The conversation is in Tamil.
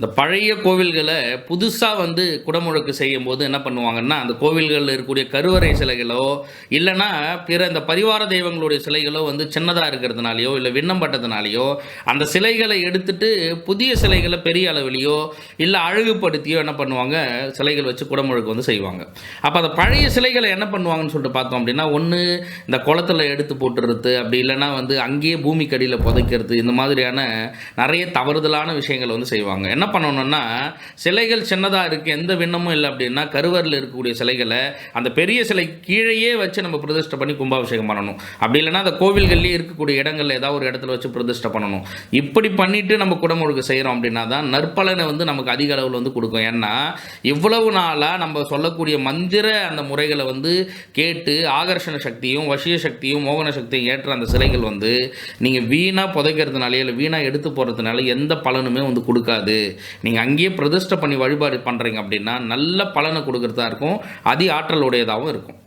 இந்த பழைய கோவில்கள புதுசா குடமுழுக்கு செய்யும்போது என்ன பண்ணுவாங்கன்னா, அந்த கோவில்கள்ல இருக்கக்கூடிய கருவறை சிலைகளோ, இல்லன்னா பிற இந்த பரிவார தெய்வங்களுடைய சிலைகளோ சின்னதா இருக்கிறதுனாலயோ, இல்ல விண்ணம் பட்டதுனாலயோ, அந்த சிலைகள எடுத்துட்டு புதிய சிலைகள பெரிய அளவிலயோ, இல்ல அழகுபடுத்தியோ என்ன பண்ணுவாங்க, சிலைகள் வச்சு குடமுழுக்கு செய்வாங்க. அப்ப அந்த பழைய சிலைகள என்ன பண்ணுவாங்கன்னு சொல்லிட்டு பார்த்தோம் அப்படின்னா, ஒண்ணு இந்த குளத்துல எடுத்து போட்டுறது, அப்படி இல்லன்னா அங்கேயே பூமிக்கு அடியில புதைக்கிறது, இந்த மாதிரியான நெறைய தவறுதலான விஷயங்கள் செய்வாங்க. என்ன பண்ணணும்னா, சிலைகள் சின்னதா இருக்கு, எந்த விண்ணமும் இல்ல அப்படின்னா, கருவறையில இருக்கக்கூடிய சிலைகள அந்த பெரிய சிலை கீழயே வச்சு நம்ம பிரதிஷ்டை பண்ணி கும்பாபிஷேகம் பண்ணணும். அப்படி இல்லன்னா, அந்த கோவில்கள்லயே இருக்கக்கூடிய இடங்கள்ல ஏதாவது ஒரு இடத்துல வச்சு பிரதிஷ்டை பண்ணணும். இப்படி பண்ணிட்டு நம்ம குடமுழுக்கு செய்றோம் அப்படின்னா தான் நற்பலனை நமக்கு அதிக அளவுல குடுக்கும். ஏன்னா, இவ்வளவு நாளா நம்ம சொல்லக்கூடிய மந்திர அந்த முறைகள கேட்டு ஆகர்ஷண சக்தியும், வசிய சக்தியும், மோகன சக்தியும் ஏற்ற அந்த சிலைகள் நீங்க வீணா புதைக்கிறதுனாலயோ, இல்ல வீணா எடுத்து போறதுனால எந்த பலனுமே குடுக்காது. நீங்க அங்கேயே பிரதிஷ்டை பண்ணி வழிபாடு பண்றீங்க அப்படின்னா, நல்ல பலன குடுக்கிறதா இருக்கும். அதி ஆற்றல் உடையதாவும் இருக்கும்.